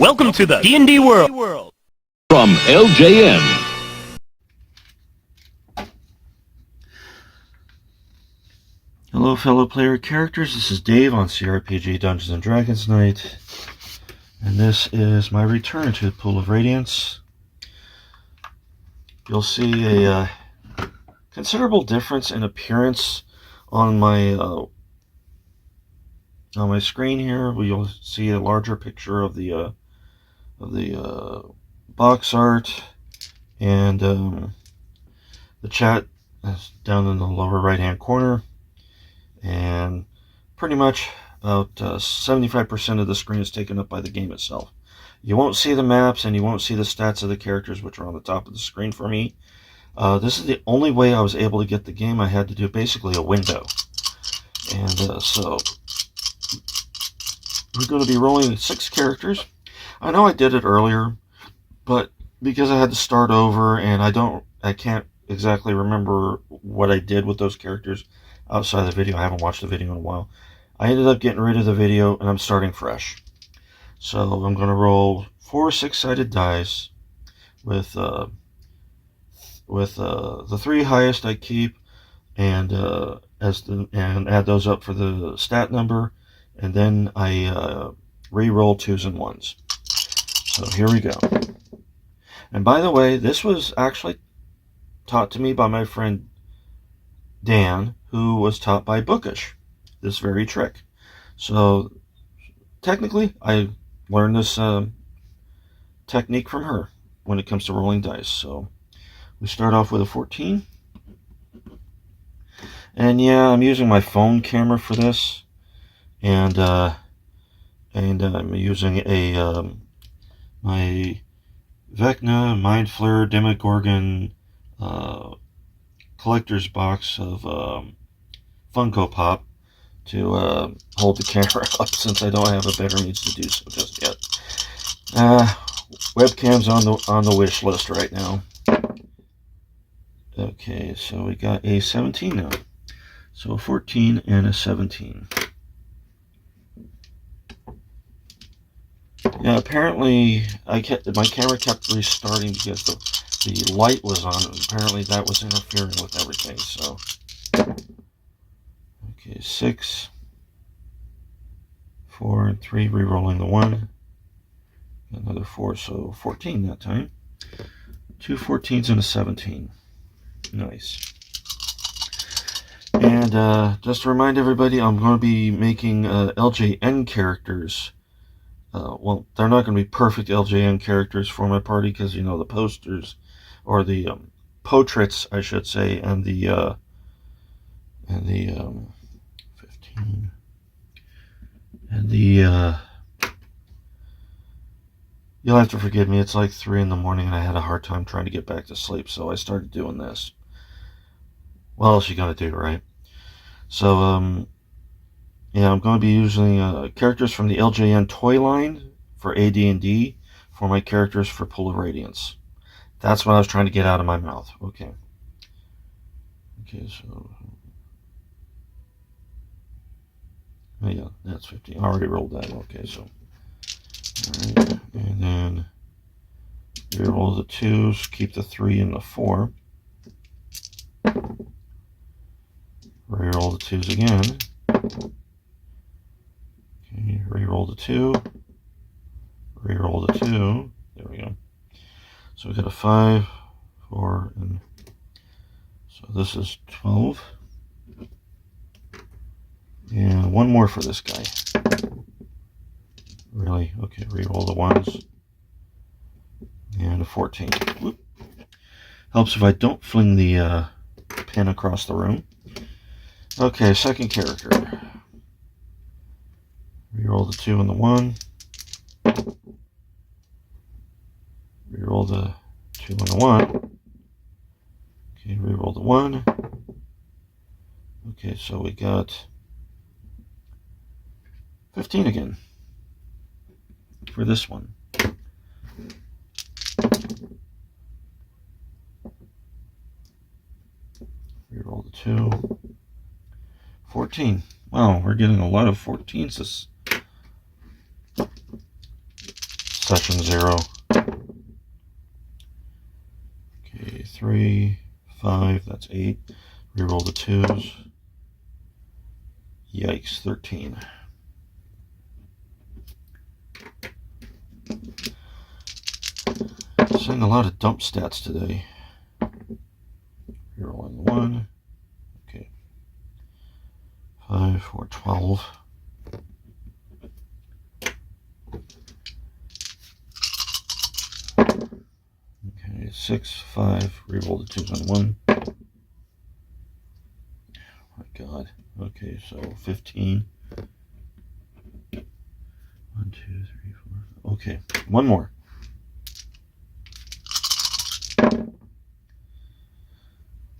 Welcome to the D&D world. From LJN. Hello fellow player characters, this is Dave on CRPG Dungeons & Dragons Night, and this is my return to the Pool of Radiance. You'll see a considerable difference in appearance on my screen here. You'll see a larger picture of the box art, and the chat is down in the lower right hand corner. And pretty much about 75% of the screen is taken up by the game itself. You won't see the maps and you won't see the stats of the characters, which are on the top of the screen for me. This is the only way I was able to get the game. I had to do basically a window. And so we're going to be rolling 6 characters. I know I did it earlier, but because I had to start over and I can't exactly remember what I did with those characters outside the video. I haven't watched the video in a while. I ended up getting rid of the video and I'm starting fresh. So I'm going to roll 4 6-sided dice with the 3 highest I keep, and add those up for the stat number, and then I re-roll 2s and 1s. So here we go. And by the way, this was actually taught to me by my friend Dan, who was taught by Bookish, this very trick. So technically I learned this technique from her when it comes to rolling dice. So we start off with a 14, and yeah, I'm using my phone camera for this, and I'm using a my Vecna Mind Flare Demogorgon collector's box of Funko Pop to hold the camera up, since I don't have a better means to do so just yet. Webcam's on the wish list right now. Okay, so we got a 17 now. So a 14 and a 17. Yeah, apparently my camera kept restarting because the light was on, and apparently that was interfering with everything. So okay, 6, 4, and 3, re-rolling the 1. Another 4, so 14 that time. 2 14s and a 17. Nice. And just to remind everybody, I'm going to be making LJN characters. Well, they're not going to be perfect LJN characters for my party, because, you know, the posters, or the portraits, I should say, and the 15, and the you'll have to forgive me, it's like 3 in the morning and I had a hard time trying to get back to sleep, so I started doing this. What else you gonna do, right? So yeah, I'm going to be using characters from the LJN toy line for AD&D for my characters for Pool of Radiance. That's what I was trying to get out of my mouth. Okay. Okay, so oh yeah, that's 15. I already rolled that. Okay, so alright, and then reroll the 2s, keep the 3 and the 4. Reroll the 2s again. Okay, reroll the 2. Reroll the 2. There we go. So we got a 5, 4, and so this is 12. And 1 more for this guy. Really? Okay, reroll the 1s. And a 14. Whoop. Helps if I don't fling the pin across the room. Okay, second character. Reroll the 2 and the 1. Reroll the 2 and the 1. Okay, reroll the 1. Okay, so we got 15 again for this one. Reroll the 2. 14. Wow, we're getting a lot of 14s this session 0. Okay, 3, 5, that's 8. Reroll the 2s. Yikes, 13. Seeing a lot of dump stats today. Rerolling 1. Okay. 5, 4, 12. Okay, 6, 5. Reroll the 2s and 1. Oh my god. Okay, so 15. 1, 2, 3, 4. Okay, one more.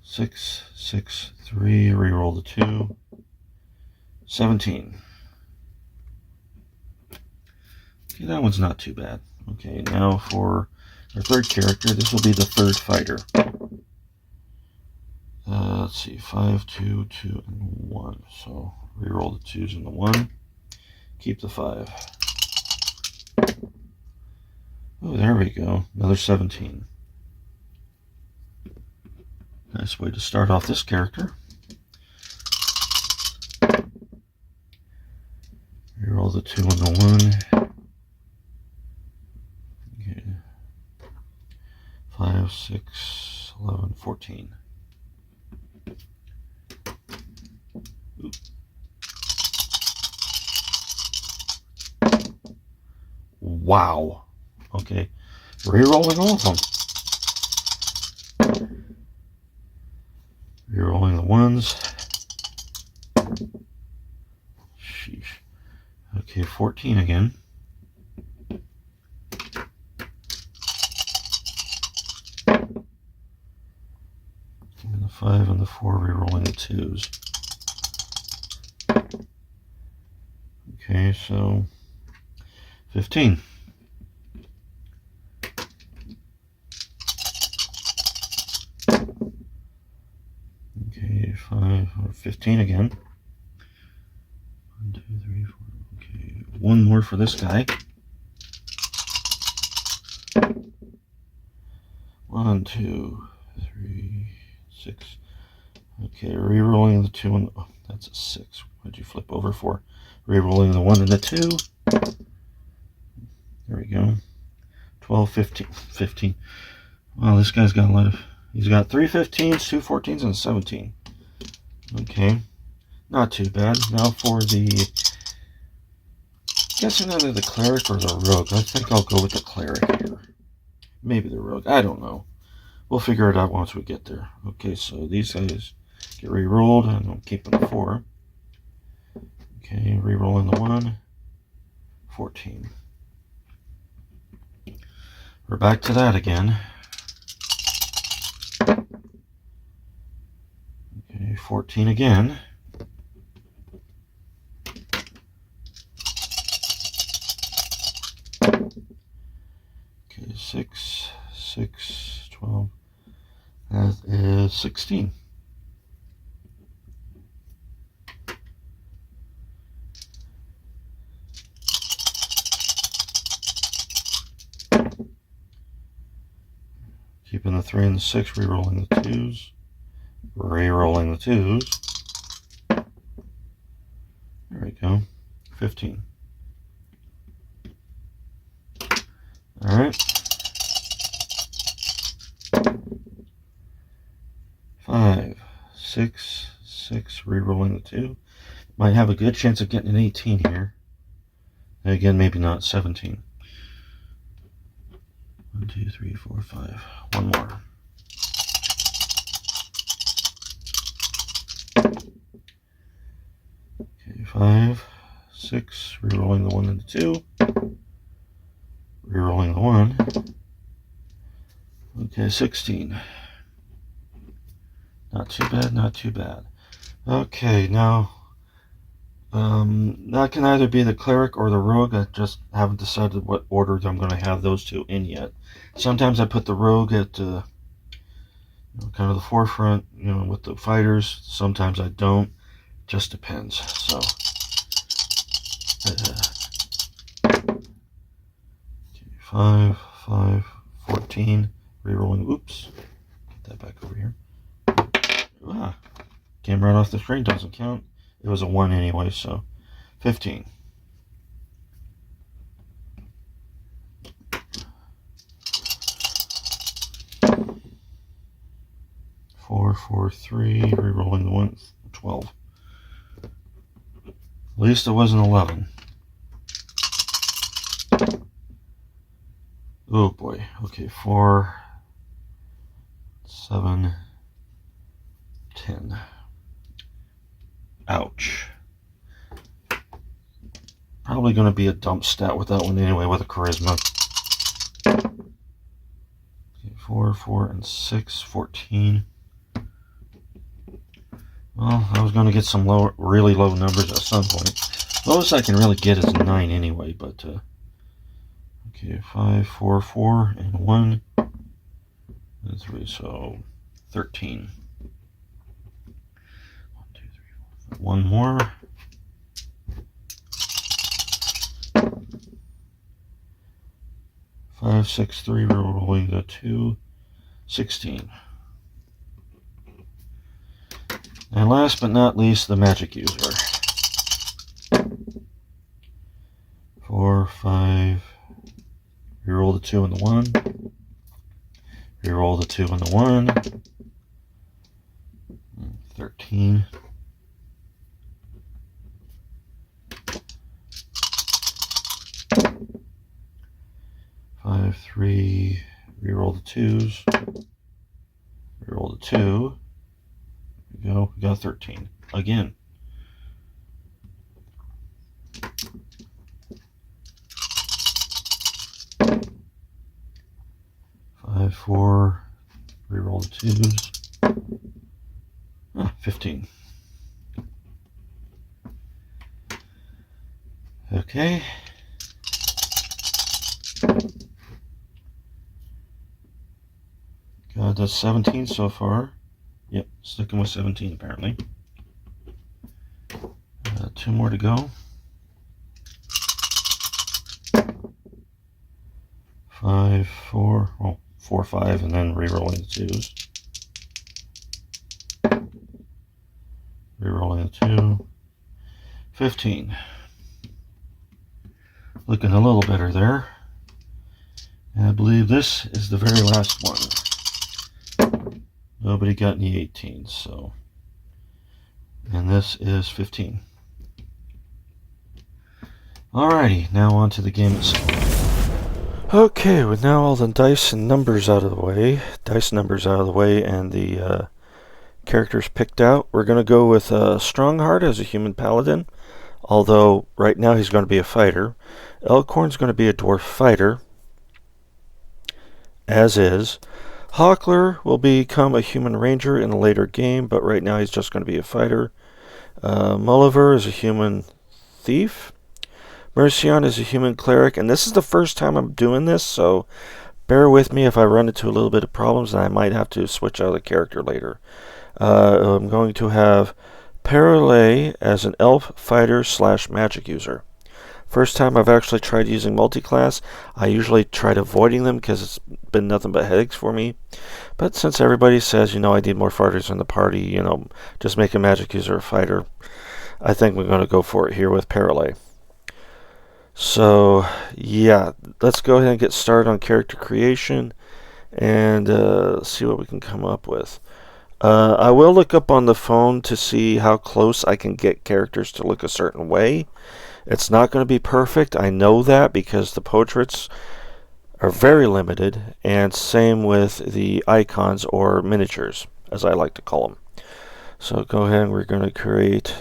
6, 6, 3. Reroll the 2. 17. Okay, that one's not too bad. Okay, now for our third character, this will be the third fighter. Let's see, 5, 2, 2, and 1. So reroll the 2s and the 1. Keep the 5. Oh, there we go. Another 17. Nice way to start off this character. Reroll the 2 and the 1. Okay. 5, 6, 11, 14. Oop. Wow. Okay. Rerolling all of them. Rerolling the 1s. Sheesh. Okay, 14 again. And the 5 and the 4, rerolling the 2s. Okay, so 15. Okay, 5 or 15 again. 1, 2, 3, 4. Okay, one more for this guy. 1, 2, 3, 6. Okay, rerolling the 2 and oh, that's a 6. What'd you flip over for? Rerolling the 1 and the 2. There we go. 12, 15, 15. Wow, this guy's got a lot of. He's got 3 15s, 2 14s, and a 17. Okay, not too bad. Now for the. Guessing either the cleric or the rogue. I think I'll go with the cleric here. Maybe the rogue. I don't know. We'll figure it out once we get there. Okay, so these guys get re-rolled, and I'm keeping the 4. Okay, re-rolling the 1. 14. We're back to that again. Okay, 14 again. Okay, 6, 6, 12. That is 16. Keeping the 3 and the 6, re-rolling the 2s. Re-rolling the 2s. There we go. 15. Alright. 5, 6, 6, re-rolling the 2. Might have a good chance of getting an 18 here. And again, maybe not 17. 1, 2, 3, 4, 5. One more. Okay, 5, 6, re-rolling the 1 and the 2. Re-rolling the 1. Okay, 16. Not too bad, not too bad. Okay, now that can either be the cleric or the rogue. I just haven't decided what order I'm going to have those two in yet. Sometimes I put the rogue at kind of the forefront, with the fighters. Sometimes I don't. Just depends. So, 5, 5, 5, 14. Rerolling. Oops. Get that back over here. Ah, came right off the screen. Doesn't count. It was a 1 anyway, so 15. 4, 4, 3. Rerolling the 1. 12. At least it wasn't 11. Oh boy. Okay, 4, 7, 10. Ouch. Probably going to be a dump stat with that one anyway, with a charisma. Okay, 4, 4, and 6, 14. Well, I was going to get some low, really low numbers at some point. Lowest I can really get is 9 anyway, but okay, 5, 4, 4, and 1, and 3, so 13. 1, 2, 3, 4, 5. One more. 5, 6, 3, rolling the 2, 16. And last but not least, the magic user. 4, 5, reroll the 2 and the 1. Reroll the 2 and the 1. 13. 5, 3, reroll the 2s. Reroll the 2. There we go. We got 13. Again. 5, 4, reroll the 2s. 15. Okay. God, that's 17 so far. Yep, sticking with 17 apparently. 2 more to go. 5, 4, well, 4, 5, and then re-rolling the 2s. Re-rolling the 2. 15. Looking a little better there. And I believe this is the very last one. Nobody got any 18s, so. And this is 15. Alrighty, now on to the game itself. Okay, with now all the dice and numbers out of the way, and the characters picked out, we're going to go with Strongheart as a human paladin, although right now he's going to be a fighter. Elkhorn's going to be a dwarf fighter, as is. Hawkler will become a human ranger in a later game, but right now he's just going to be a fighter. Mulliver is a human thief. Mercion is a human cleric, and this is the first time I'm doing this, so bear with me if I run into a little bit of problems, and I might have to switch out of the character later. I'm going to have Parallel as an elf fighter / magic user. First time I've actually tried using multi-class. I usually tried avoiding them because it's been nothing but headaches for me. But since everybody says, I need more fighters in the party, just make a magic user a fighter, I think we're going to go for it here with Parallel. So, yeah, let's go ahead and get started on character creation and see what we can come up with. I will look up on the phone to see how close I can get characters to look a certain way. It's not going to be perfect, I know that, because the portraits are very limited, and same with the icons or miniatures, as I like to call them. So go ahead and we're going to create...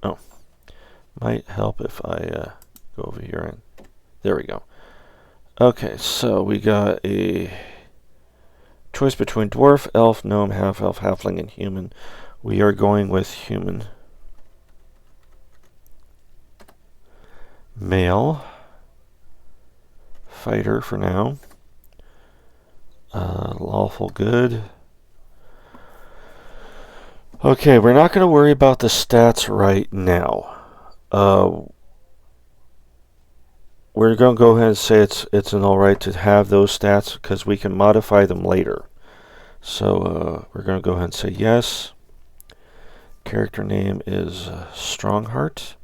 Oh, might help if I go over here and... There we go. Okay, so we got a choice between dwarf, elf, gnome, half-elf, halfling, and human. We are going with human. Male. Fighter for now. Lawful good. Okay, we're not going to worry about the stats right now. we're going to go ahead and say it's an alright to have those stats because we can modify them later. So we're going to go ahead and say yes. Character name is Strongheart.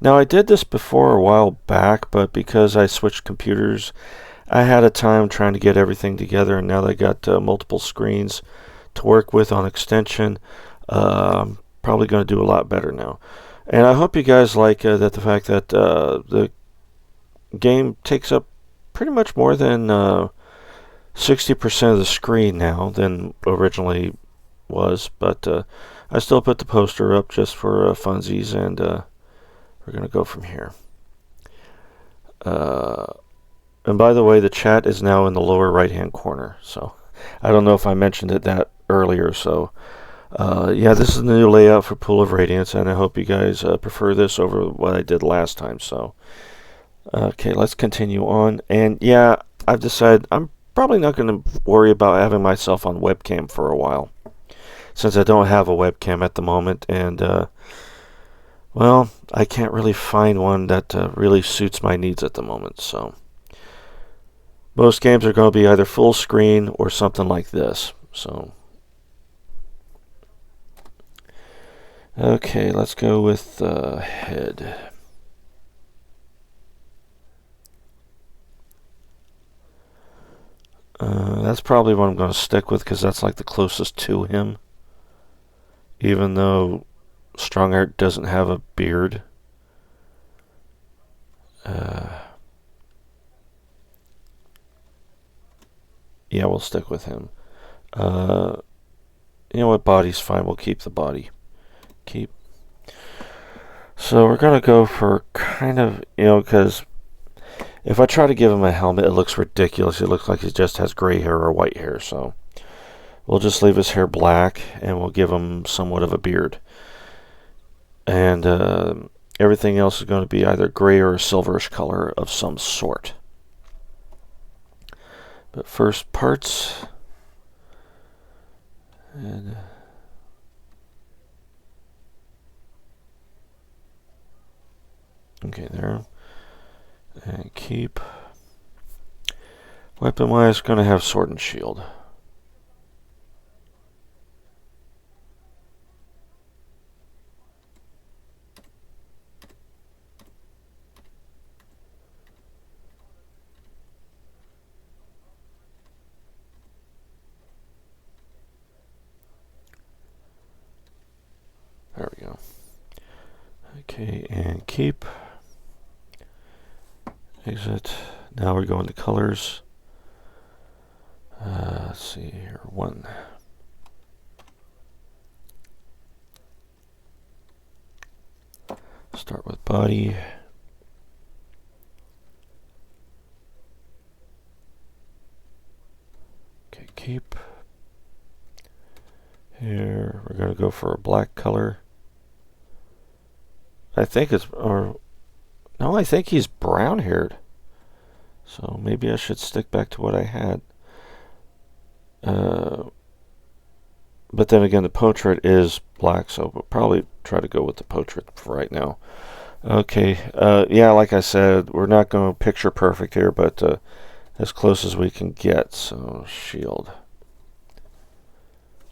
Now I did this before a while back, but because I switched computers, I had a time trying to get everything together, and now that I got multiple screens to work with on extension, I'm probably going to do a lot better now. And I hope you guys like the fact that the game takes up pretty much more than 60% of the screen now than originally was, but I still put the poster up just for funsies, and we're going to go from here. And by the way, the chat is now in the lower right hand corner, so I don't know if I mentioned that earlier. So yeah, this is the new layout for Pool of Radiance, and I hope you guys prefer this over what I did last time. So okay, let's continue on. And yeah, I've decided I'm probably not going to worry about having myself on webcam for a while, since I don't have a webcam at the moment, and well, I can't really find one that really suits my needs at the moment. So most games are going to be either full screen or something like this. So okay, let's go with head. That's probably what I'm going to stick with because that's like the closest to him, even though Strongheart doesn't have a beard. Yeah, we'll stick with him. You know what? Body's fine. We'll keep the body. Keep. So we're going to go for kind of, because if I try to give him a helmet, it looks ridiculous. It looks like he just has gray hair or white hair. So we'll just leave his hair black, and we'll give him somewhat of a beard. And everything else is going to be either gray or a silverish color of some sort. But first, parts. And okay, there. And keep. Weapon-wise, going to have sword and shield. There we go. Okay, and keep. Exit. Now we're going to colors. Let's see here. 1. Start with body. Okay, keep. Here, we're going to go for a black color. I think it's, or no, I think he's brown haired. So maybe I should stick back to what I had. But then again, the portrait is black, so we'll probably try to go with the portrait for right now. Okay, yeah, like I said, we're not going to picture perfect here, but as close as we can get. So shield.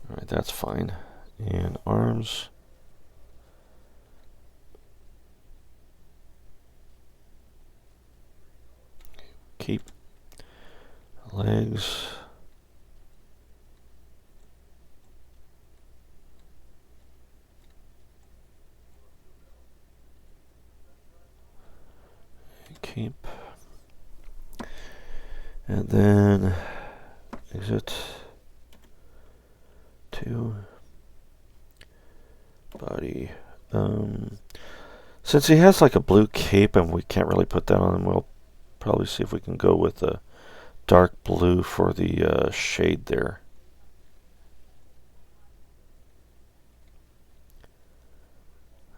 Alright, that's fine. And arms. Keep. Legs. Keep. And then exit. 2. Body. Since he has like a blue cape and we can't really put that on him, we'll probably see if we can go with a dark blue for the shade there.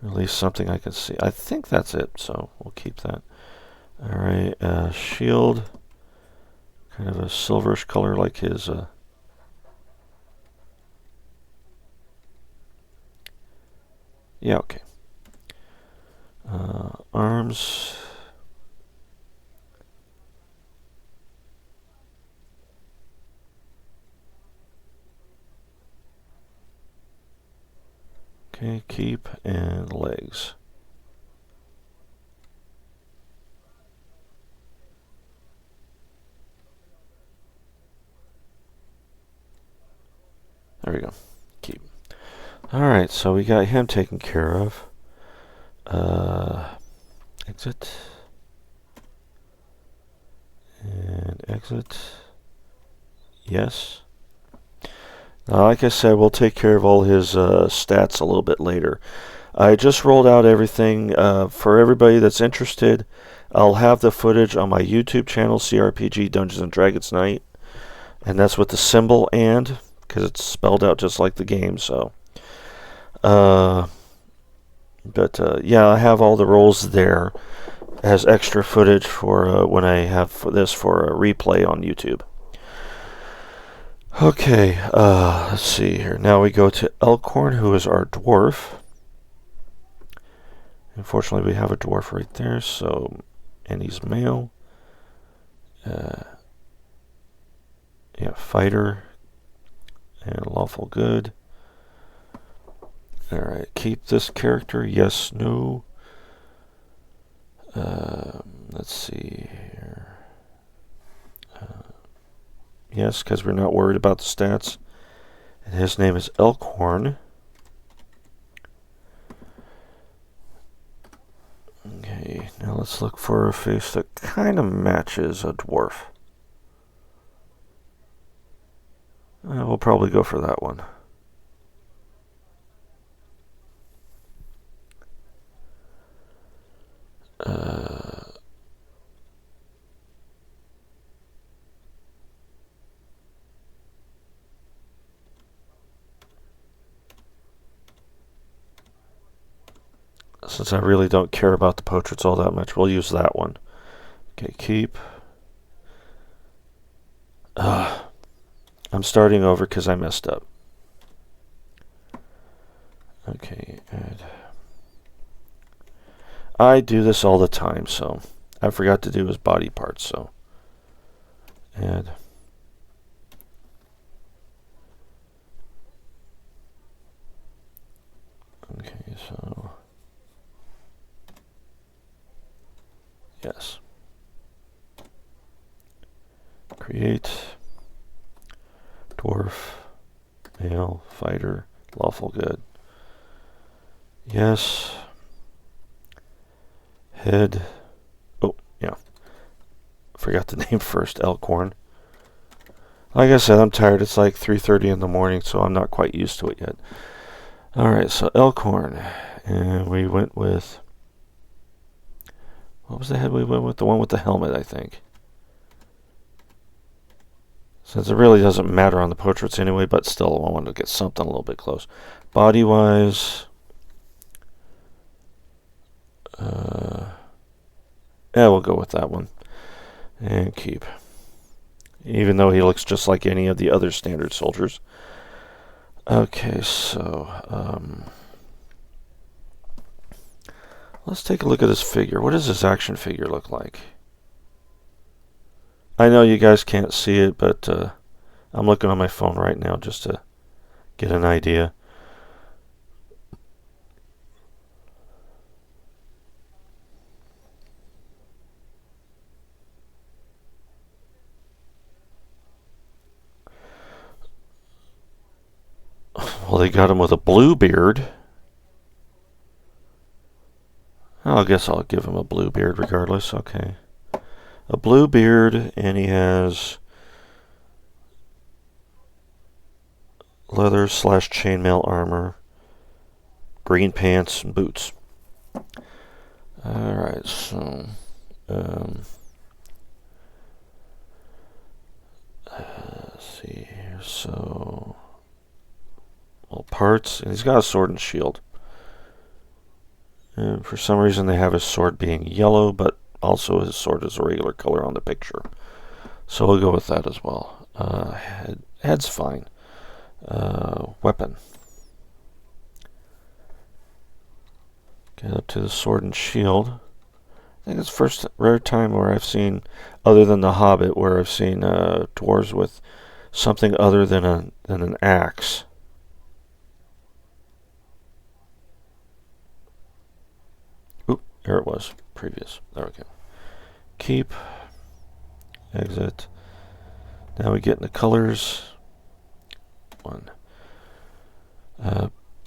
At least something I can see. I think that's it, so we'll keep that. Alright, shield. Kind of a silverish color like his. Yeah, okay. arms. Okay, keep, and legs. There we go. Keep. Alright, so we got him taken care of. Exit. And exit. Yes. Now, like I said, we'll take care of all his stats a little bit later. I just rolled out everything. For everybody that's interested, I'll have the footage on my YouTube channel, CRPG Dungeons & Dragons Night. And that's with the symbol and, because it's spelled out just like the game, so. Yeah, I have all the rolls there as extra footage for when I have this for a replay on YouTube. Okay, let's see here. Now we go to Elkhorn, who is our dwarf. Unfortunately, we have a dwarf right there, so, and he's male. Yeah, fighter and lawful good. Alright, keep this character. Yes, no. Let's see here. Yes, because we're not worried about the stats. And his name is Elkhorn. Okay, now let's look for a face that kind of matches a dwarf. We'll probably go for that one. Since I really don't care about the portraits all that much, we'll use that one. Okay, keep. I'm starting over because I messed up. Okay, add. I do this all the time, so I forgot to do his body parts, so add. Okay, so yes. Create dwarf, male, fighter, lawful good. Yes. Head. Oh, yeah. Forgot the name first. Elkhorn. Like I said, I'm tired. It's like 3:30 in the morning, so I'm not quite used to it yet. Alright, so Elkhorn. And we went with... What was the head we went with? The one with the helmet, I think. Since it really doesn't matter on the portraits anyway, but still I wanted to get something a little bit close. Body-wise... yeah, we'll go with that one. And keep. Even though he looks just like any of the other standard soldiers. Okay, so... let's take a look at his figure. What does his action figure look like? I know you guys can't see it, but I'm looking on my phone right now just to get an idea. Well, they got him with a blue beard. I guess I'll give him a blue beard regardless. Okay. A blue beard, and he has leather / chainmail armor, green pants, and boots. Alright, so... let's see here. So... well, parts, and he's got a sword and shield. And for some reason they have his sword being yellow, but also his sword is a regular color on the picture. So we'll go with that as well. Head's fine. Weapon. Get up to the sword and shield. think it's the first rare time where I've seen, other than The Hobbit, where I've seen dwarves with something other than an axe. Oop, there it was. Previous. There we go. Keep. Exit. Now we get into colors. One.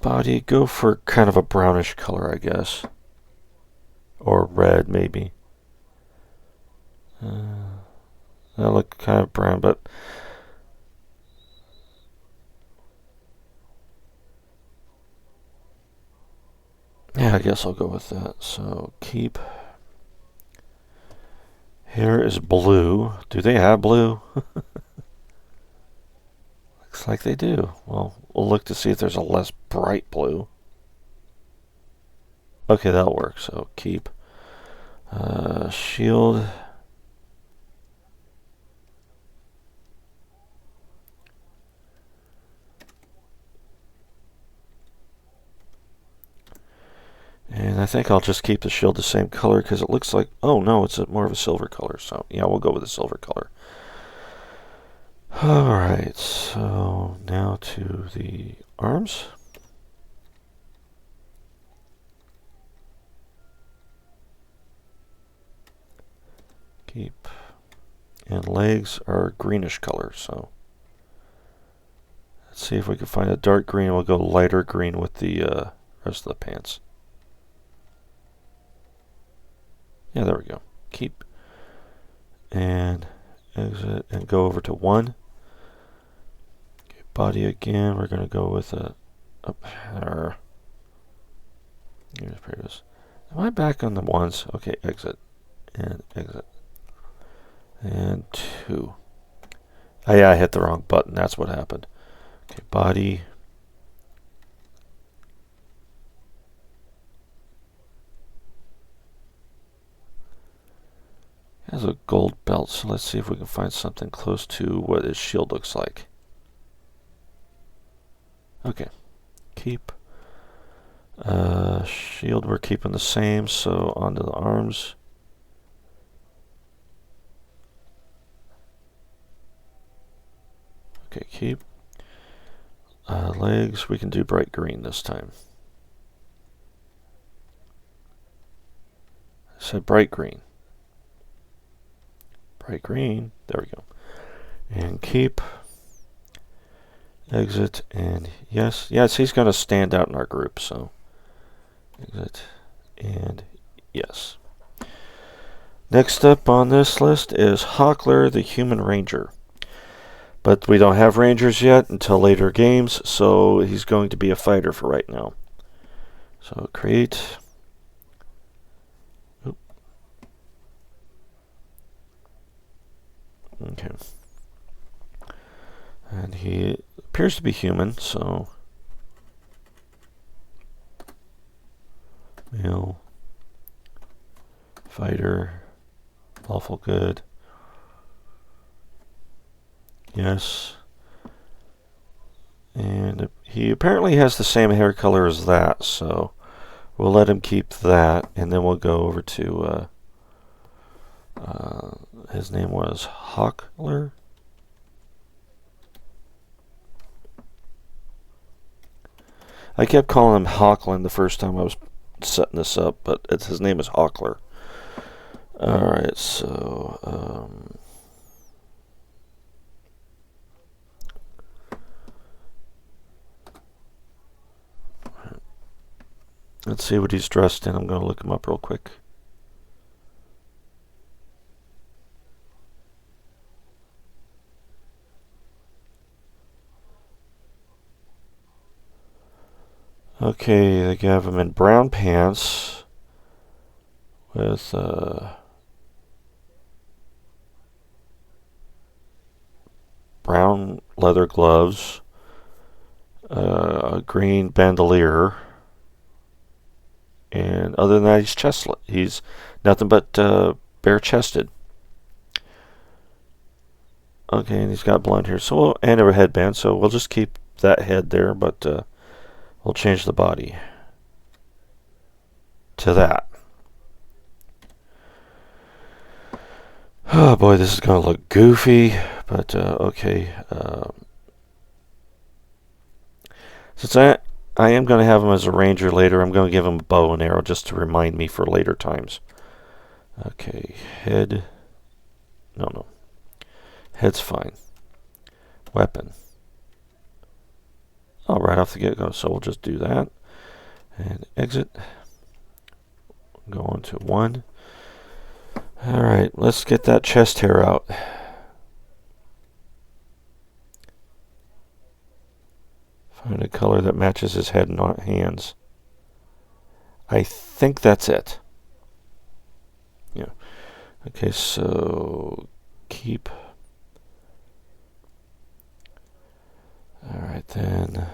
Body, go for kind of a brownish color, I guess. Or red, maybe. That look kind of brown, but yeah, I guess I'll go with that. So keep. Here is blue. Do they have blue? Looks like they do. Well, we'll look to see if there's a less bright blue. Okay, that'll work. So keep. Shield. And I think I'll just keep the shield the same color because it looks like, oh no, it's more of a silver color. So yeah, we'll go with the silver color. Alright, so now to the arms. Keep. And legs are greenish color, so let's see if we can find a dark green. We'll go lighter green with the rest of the pants. Yeah, there we go. Keep. And exit and go over to 1. Okay, body again. We're going to go with a up there. Here's Am I back on the 1s? Okay, exit. And exit. And 2. Oh yeah, I hit the wrong button. That's what happened. Okay, body. Has a gold belt, so let's see if we can find something close to what his shield looks like. Okay, keep. Shield we're keeping the same, so onto the arms. Okay, keep. Legs, we can do bright green this time. I said bright green. Bright green. There we go. And keep. Exit. And yes. Yes, he's going to stand out in our group. So exit. And yes. Next up on this list is Hockler, the Human Ranger. But we don't have Rangers yet until later games, so he's going to be a fighter for right now. So create. Oop. Okay. And he appears to be human, so male, fighter, lawful good. Yes. And he apparently has the same hair color as that, so we'll let him keep that, and then we'll go over to his name was Hockler. I kept calling him Hawkland the first time I was setting this up, but his name is Hockler. Alright, so let's see what he's dressed in. I'm going to look him up real quick. Okay, they have him in brown pants with brown leather gloves, a green bandolier, and other than that, he's nothing but bare-chested. Okay, and he's got blonde hair, and a headband, so we'll just keep that head there, but we'll change the body to that. Oh boy, this is going to look goofy, but okay. Since I am going to have him as a ranger later, I'm going to give him a bow and arrow just to remind me for later times. Okay, head. No. Head's fine. Weapon. Oh, right off the get-go, so we'll just do that. And exit. Go on to 1. Alright, let's get that chest hair out. Find a color that matches his head, not hands. I think that's it. Yeah. Okay, so keep. Alright then.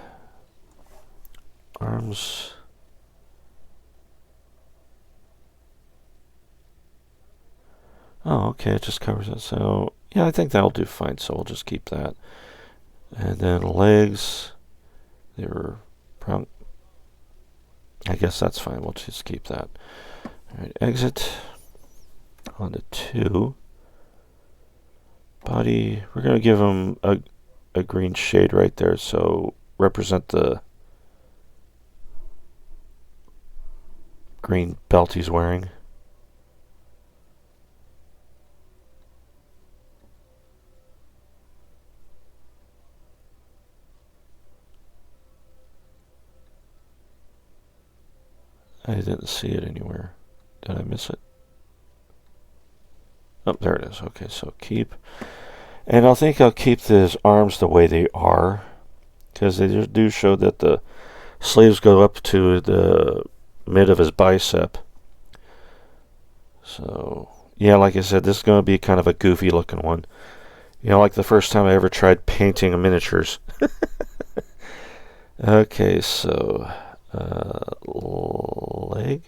Arms. Oh, okay, it just covers it. So, yeah, I think that'll do fine, so we'll just keep that. And then legs. They were brown. I guess that's fine, we'll just keep that. Alright, exit. On to 2. Body, we're going to give him a green shade right there, so represent the green belt he's wearing. I didn't see it anywhere. Did I miss it? Oh, there it is. Okay, so keep. And I think I'll keep his arms the way they are, because they just do show that the sleeves go up to the mid of his bicep. So, yeah, like I said, this is going to be kind of a goofy looking one. You know, like the first time I ever tried painting miniatures. Okay, so leg.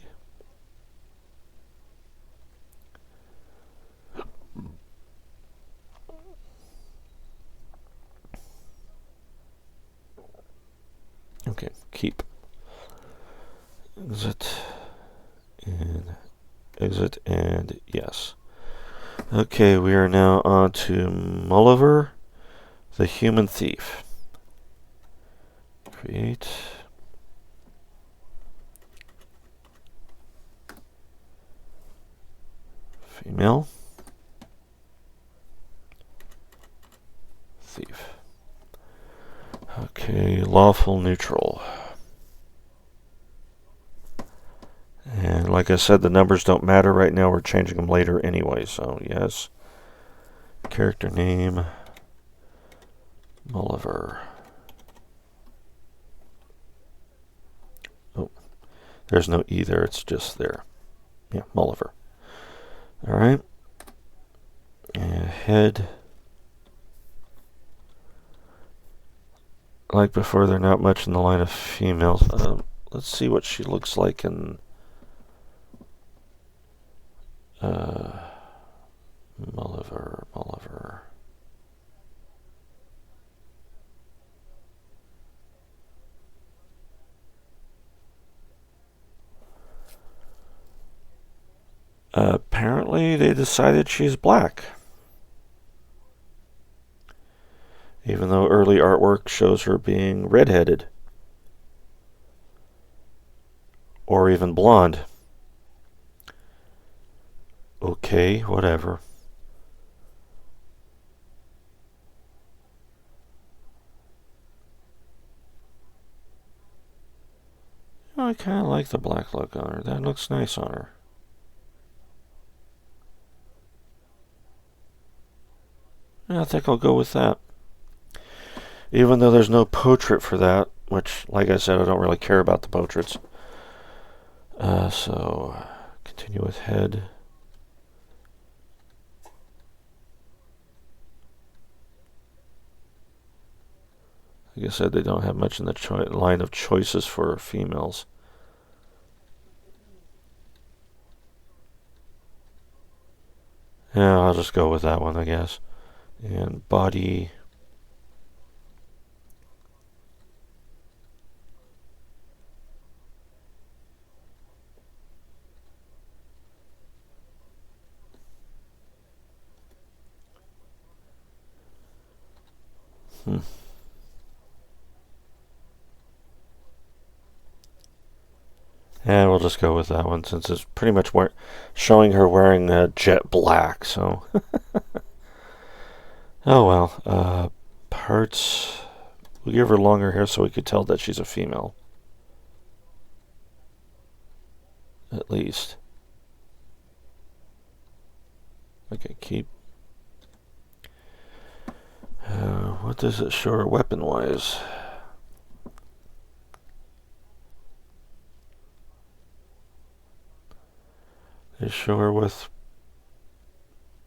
Okay, keep. Exit and yes. Okay, we are now on to Mulliver, the human thief. Create. Female. Thief. Okay, lawful neutral. And like I said, the numbers don't matter right now. We're changing them later anyway, so yes. Character name, Mulliver. Oh, there's no E there. It's just there. Yeah, Mulliver. All right. And head. Like before, they're not much in the line of females. Let's see what she looks like in Mulliver. Apparently, they decided she's black. Even though early artwork shows her being redheaded. Or even blonde. Okay, whatever. I kind of like the black look on her. That looks nice on her. I think I'll go with that. Even though there's no portrait for that, which, like I said, I don't really care about the portraits. So, continue with head. Like I said, they don't have much in the line of choices for females. Yeah, I'll just go with that one, I guess. And body. And we'll just go with that one since it's pretty much showing her wearing jet black. So, oh well. Parts. We'll give her longer hair so we could tell that she's a female. At least. Okay, keep. What does it show her weapon-wise? They show her with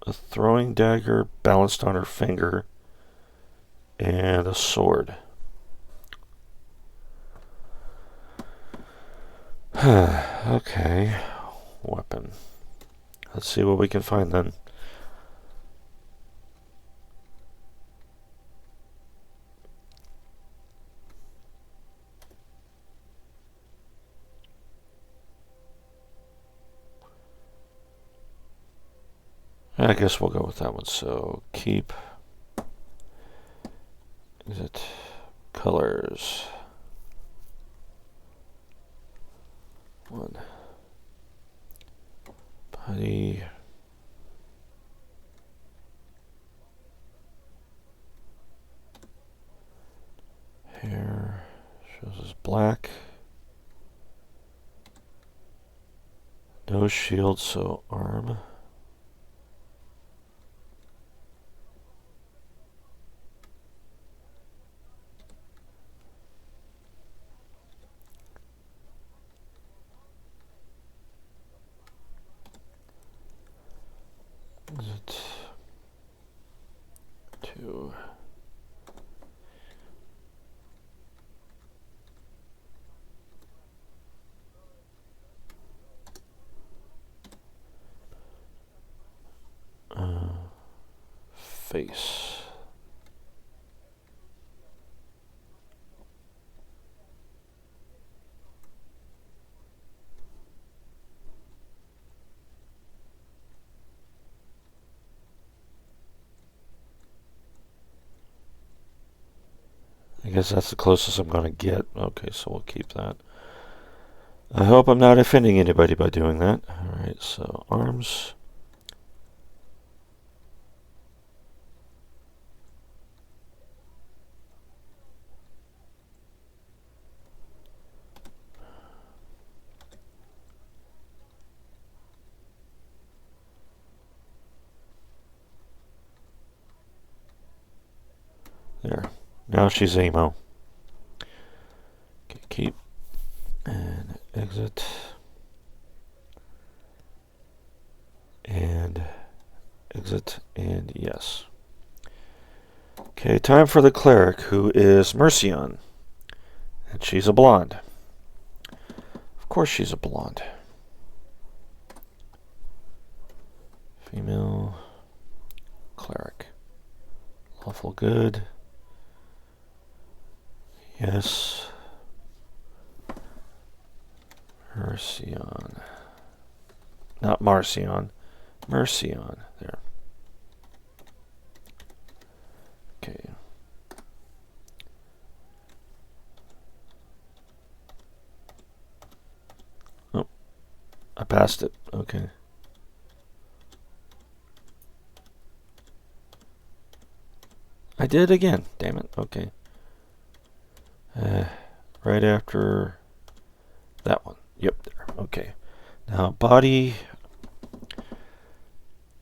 a throwing dagger balanced on her finger and a sword. Okay, weapon. Let's see what we can find then. I guess we'll go with that one. So keep. Is it colors? One. Body. Hair shows as black. No shield, so arm. Is it two? Face. I guess that's the closest I'm going to get. Okay, so we'll keep that. I hope I'm not offending anybody by doing that. Alright, so arms. There. Now she's emo. Okay, keep. And exit. And exit. And yes. Okay, time for the cleric, who is Mercion. And she's a blonde. Of course she's a blonde. Female cleric. Lawful good. Yes. Mercion. Not Marcion. Mercion. There. Okay. Oh. I passed it. Okay. I did it again. Damn it. Okay. Right after that one. Yep, there. Okay. Now, body.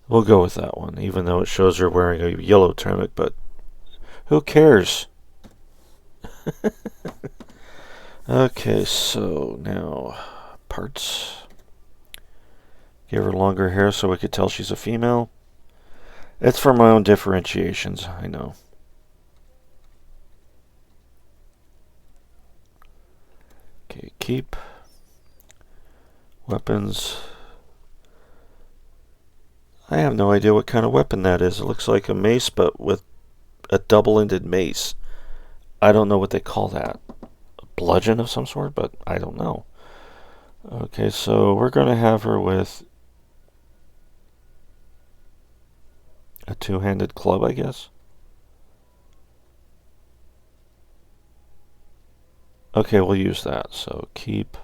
We'll go with that one, even though it shows her wearing a yellow tunic, but who cares? Okay, so now parts. Give her longer hair so we could tell she's a female. It's for my own differentiations, I know. Okay, keep. Weapons. I have no idea what kind of weapon that is. It looks like a mace, but with a double-ended mace. I don't know what they call that. A bludgeon of some sort, but I don't know. Okay, so we're going to have her with a two-handed club, I guess. Okay, we'll use that. So keep,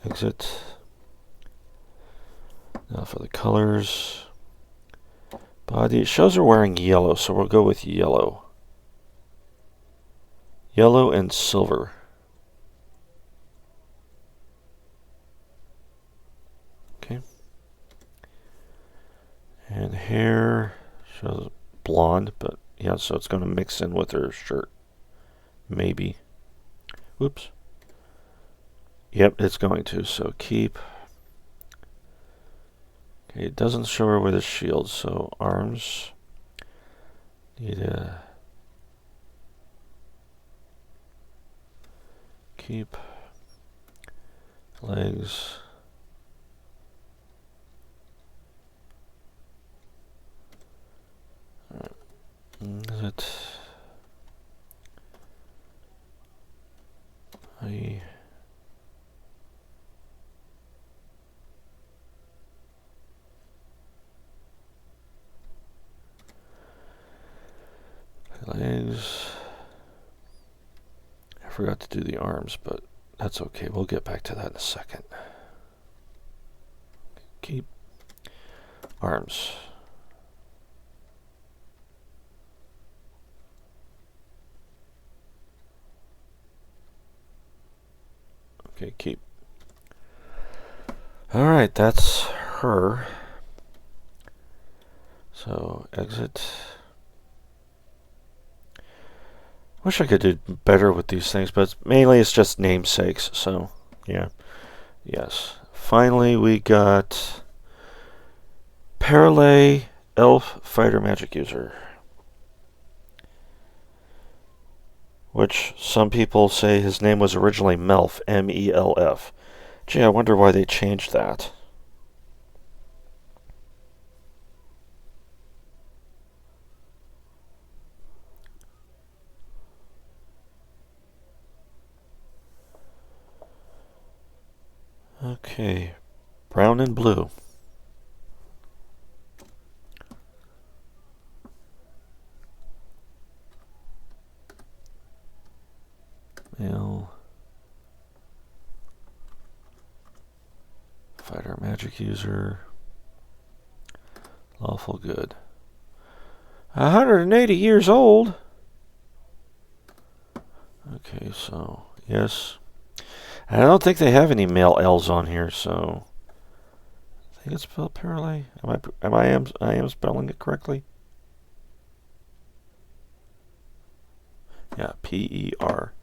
exit. Now for the colors. Body, it shows her wearing yellow, so we'll go with yellow. Yellow and silver. Okay. And hair shows blonde, but yeah, so it's going to mix in with her shirt. Maybe. Whoops. Yep, it's going to, so keep. Okay, it doesn't show her with a shield, so arms. Need a keep. Legs. Is it? Legs. I forgot to do the arms, but that's okay. We'll get back to that in a second. Keep arms. Okay, keep. Alright, that's her. So, exit. Wish I could do better with these things, but mainly it's just namesakes, so, yeah. Yes. Finally, we got Parallel Elf Fighter Magic User. Which some people say his name was originally Melf, M-E-L-F. Gee, I wonder why they changed that. Okay, brown and blue. Male. Fighter magic user. Lawful good. 180 years old. Okay, so yes. I don't think they have any male L's on here, so I think it's spelled Parallel. I am spelling it correctly? Yeah, P-E-R.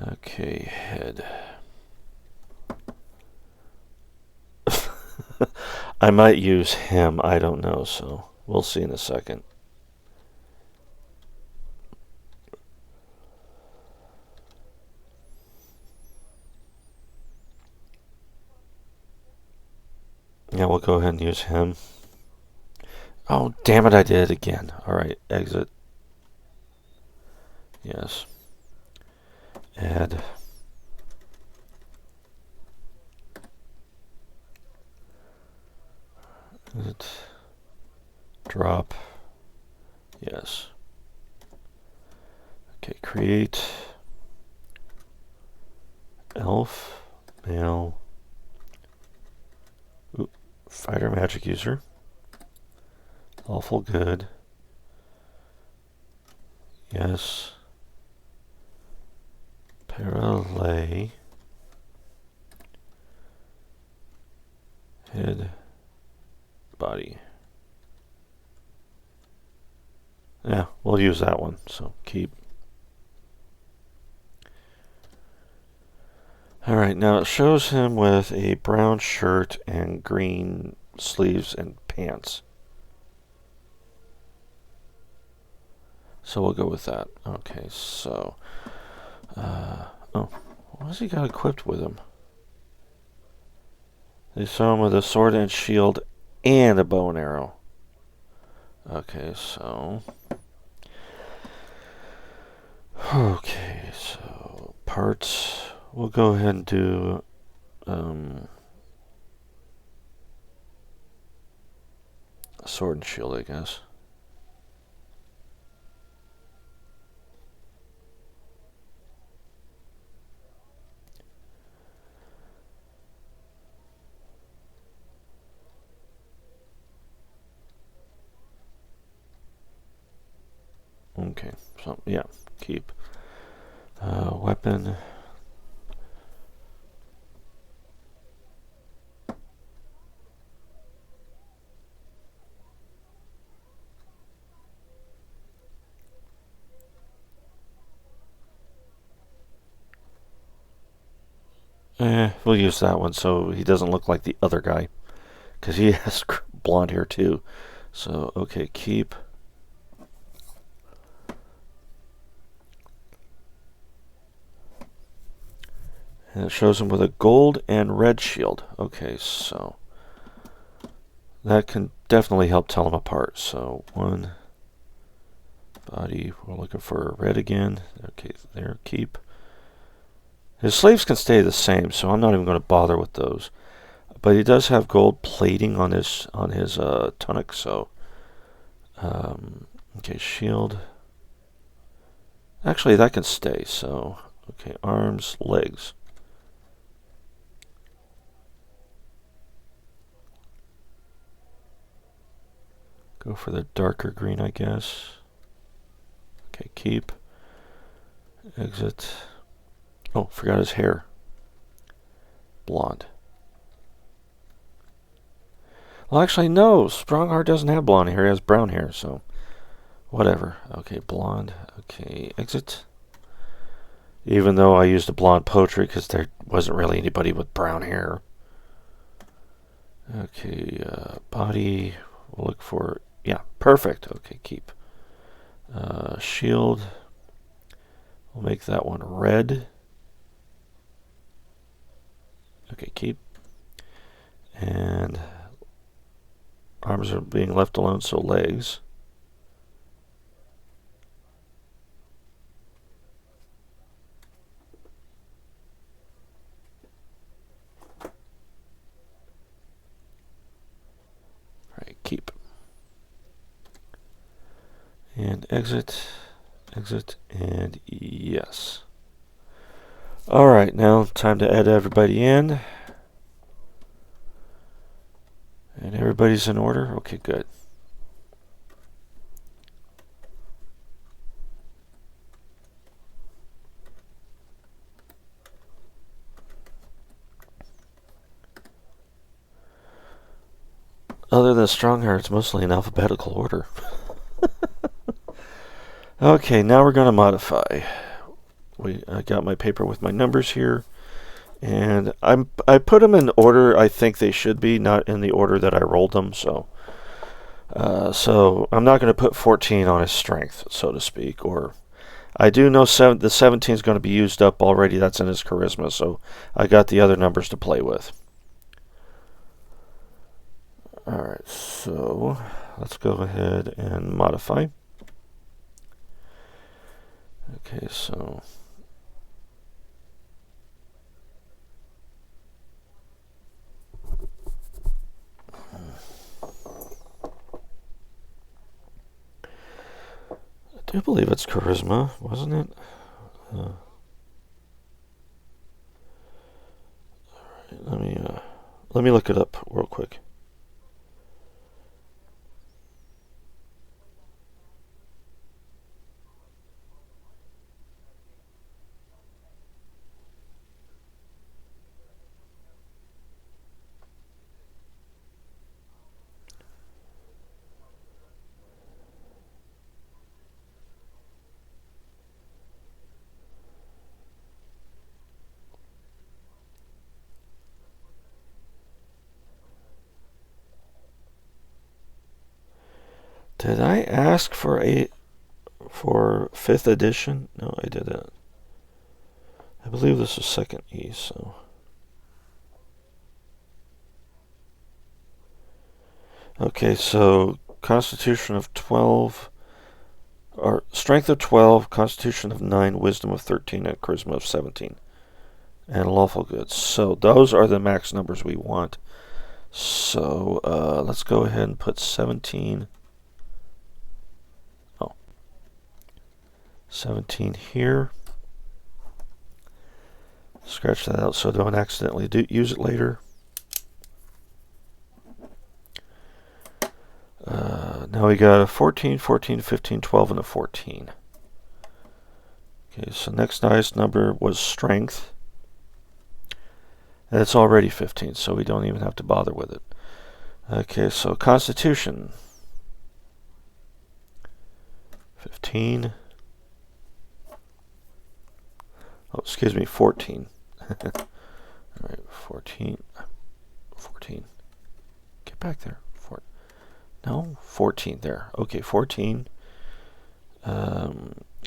Okay, head. I might use him, I don't know, so we'll see in a second. Yeah, we'll go ahead and use him. Oh, damn it, I did it again. Alright, exit. Yes. Add. Exit. Drop. Yes. Okay, create. Elf. Male. Oop. Fighter magic user. Lawful good. Yes. Parallel. Head. Body. Yeah, we'll use that one. So keep. Alright, now it shows him with a brown shirt and green sleeves and pants. So we'll go with that. Okay, so... oh, what has he got equipped with him? They saw him with a sword and shield and a bow and arrow. Okay, so... Okay, so... Parts... We'll go ahead and do... Sword and shield, I guess. Okay, so yeah, keep. Weapon. We'll use that one so he doesn't look like the other guy. Because he has blonde hair too. So, okay, keep. And it shows him with a gold and red shield. Okay, so that can definitely help tell them apart. So, one body. We're looking for red again. Okay, there, keep. His sleeves can stay the same, so I'm not even going to bother with those. But he does have gold plating on his tunic, so okay, shield. Actually, that can stay. So okay, arms, legs. Go for the darker green, I guess. Okay, keep. Exit. Oh, forgot his hair. Blonde. Well, actually, no. Strongheart doesn't have blonde hair. He has brown hair, so whatever. Okay, blonde. Okay, exit. Even though I used a blonde portrait because there wasn't really anybody with brown hair. Okay, body. We'll look for... Yeah, perfect. Okay, keep. Shield. We'll make that one red. Okay, keep. And arms are being left alone, so legs. Alright, keep. And exit, exit, and yes. Alright, now time to add everybody in. And everybody's in order? Okay, good. Other than Strongheart, it's mostly in alphabetical order. Okay, now we're going to modify. I got my paper with my numbers here. And I put them in order I think they should be, not in the order that I rolled them. So I'm not going to put 14 on his strength, so to speak. Or I do know the 17 is going to be used up already. That's in his charisma. So I got the other numbers to play with. Alright, so let's go ahead and modify. Okay, so... I do believe it's charisma, wasn't it? Alright, let me look it up real quick. Did I ask for 5th edition? No, I didn't. I believe this is 2nd E, so... Okay, so Constitution of 12, or Strength of 12, Constitution of 9, Wisdom of 13, and Charisma of 17. And Lawful Goods. So those are the max numbers we want. So let's go ahead and put 17. Oh, 17 here. Scratch that out so don't accidentally use it later. Now we got a 14, 14, 15, 12, and a 14. Okay, so next highest number was strength. And it's already 15, so we don't even have to bother with it. Okay, so constitution. 15. Oh, excuse me, 14. Alright, 14. 14. Get back there. No, 14 there. Okay, 14.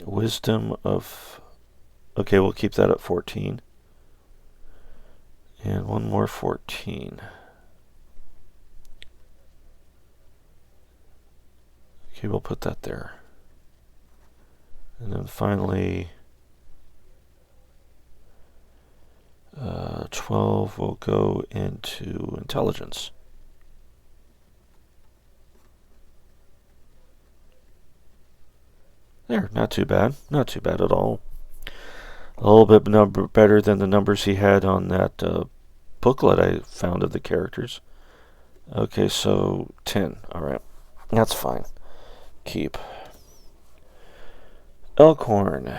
Wisdom of... Okay, we'll keep that at 14. And one more 14. Okay, we'll put that there. And then finally... 12 will go into intelligence. There, not too bad. Not too bad at all. A little bit better than the numbers he had on that booklet I found of the characters. Okay, so 10. Alright. That's fine. Keep. Elkhorn.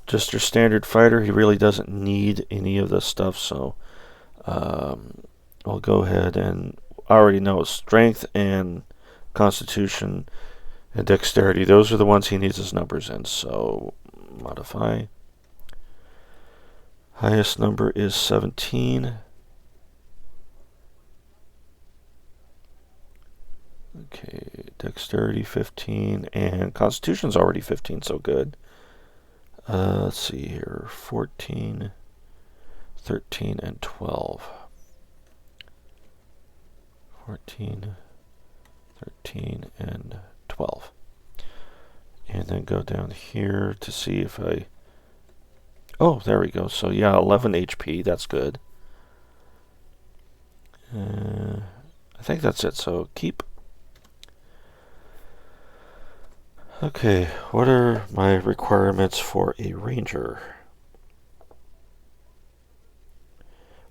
Just your standard fighter. He really doesn't need any of this stuff, so I'll go ahead and I already know strength and constitution and dexterity. Those are the ones he needs his numbers in, so modify. Highest number is 17. Okay, dexterity 15 and constitution's already 15, so good. Let's see here, 14, 13, and 12. 14, 13, and 12. And then go down here to see if I... Oh, there we go. So yeah, 11 HP, that's good. I think that's it, so keep. Okay, what are my requirements for a ranger?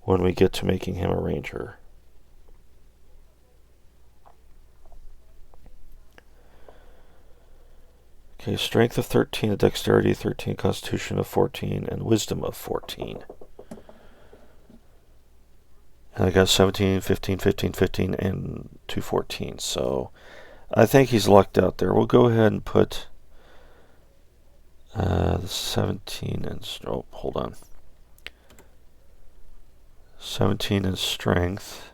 When we get to making him a ranger. Okay, strength of 13, dexterity of 13, constitution of 14, and wisdom of 14. And I got 17, 15, 15, 15, and 2 14. So I think he's lucked out there. We'll go ahead and put the 17 and... Oh, hold on. 17 in strength.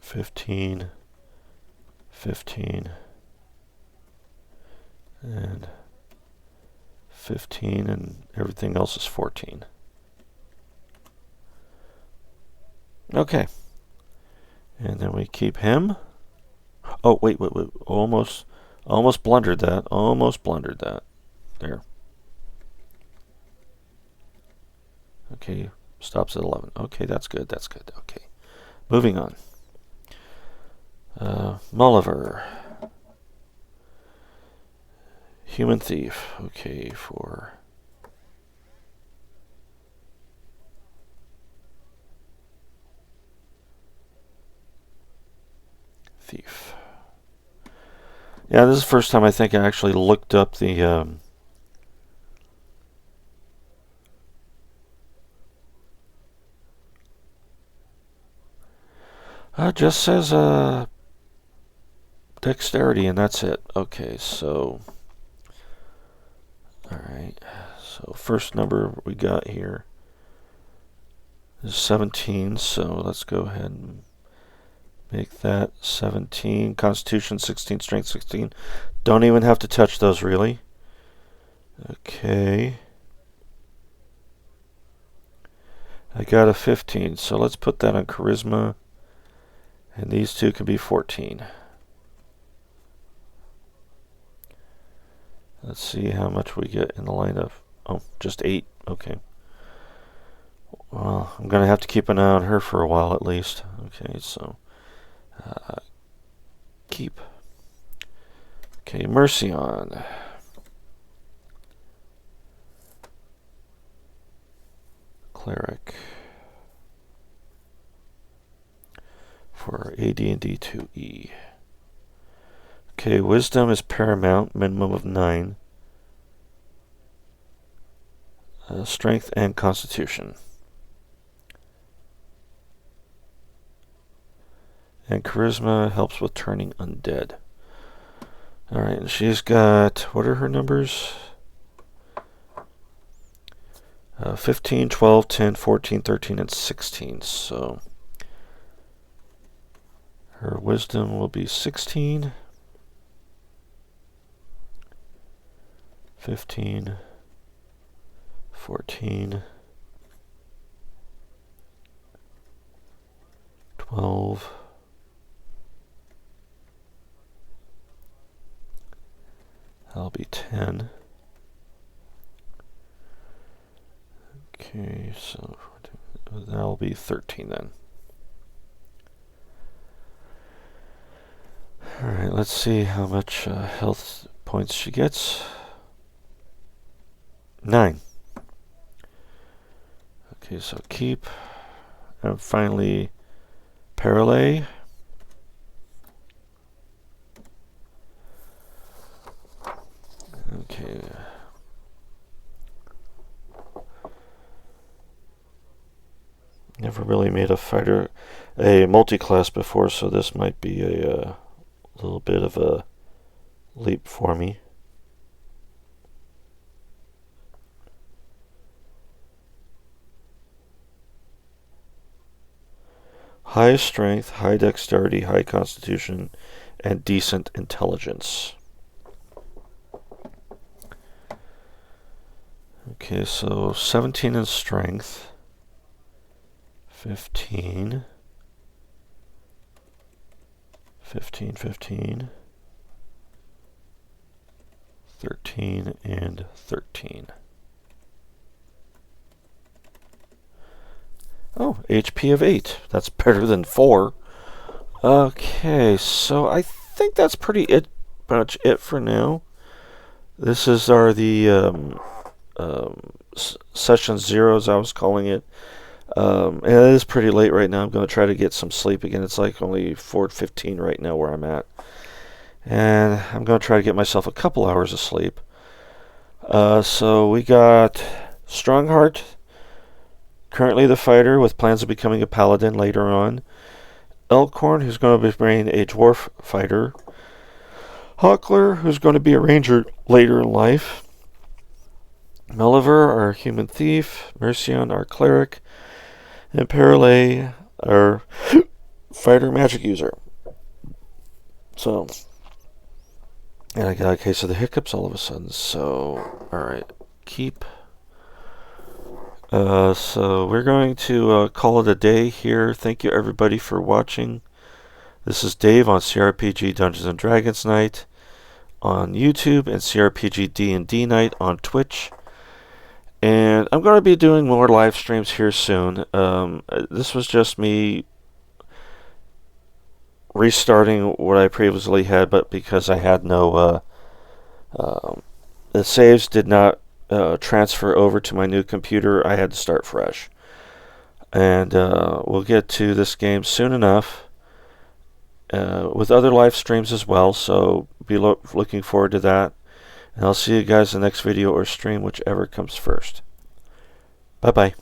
15... 15 and 15 and everything else is 14. Okay. And then we keep him. Oh, wait. Almost blundered that. Almost blundered that. There. Okay. Stops at 11. Okay, that's good. That's good. Okay. Moving on. Mulliver. Human Thief. Okay, for... Thief. Yeah, this is the first time I think I actually looked up the... it just says dexterity and that's it. Okay, so... Alright, so first number we got here is 17, so let's go ahead and make that 17. Constitution 16, strength 16. Don't even have to touch those really. Okay. I got a 15, so let's put that on charisma. And these two can be 14. Let's see how much we get in the line of... Oh, just 8. Okay. Well, I'm going to have to keep an eye on her for a while at least. Okay, so keep. Okay, Mercy on. Cleric. For AD&D 2E. Okay, Wisdom is paramount, minimum of 9. Strength and Constitution. And Charisma helps with turning undead. Alright, and she's got, what are her numbers? 15, 12, 10, 14, 13, and 16. So her Wisdom will be 16. 15, 14, 12, that'll be 10. Okay, so that'll be 13 then. Alright, let's see how much health points she gets. 9. Okay, so keep. And finally, Parallel. Okay. Never really made a fighter, a multi-class before, so this might be a little bit of a leap for me. High strength, high dexterity, high constitution, and decent intelligence. Okay, so 17 in strength, 15, 15, 15, 13, and 13. Oh, HP of 8. That's better than 4. Okay, so I think that's pretty much it for now. This is the session 0, as I was calling it. And it is pretty late right now. I'm going to try to get some sleep again. It's like only 4:15 right now where I'm at. And I'm going to try to get myself a couple hours of sleep. So we got Strongheart, currently the fighter with plans of becoming a paladin later on. Elkhorn, who's going to be playing a dwarf fighter. Hockler, who's going to be a ranger later in life. Melliver, our human thief. Mercian, our cleric. And Parallel, our fighter magic user. So, and I got a case of the hiccups all of a sudden. So, alright, keep. So we're going to call it a day here. Thank you everybody for watching. This is Dave on CRPG Dungeons and Dragons Night on YouTube and CRPG D&D Night on Twitch. And I'm going to be doing more live streams here soon. This was just me restarting what I previously had, but because I had no the saves did not transfer over to my new computer, I had to start fresh. And we'll get to this game soon enough with other live streams as well, so be looking forward to that. And I'll see you guys in the next video or stream, whichever comes first. Bye-bye.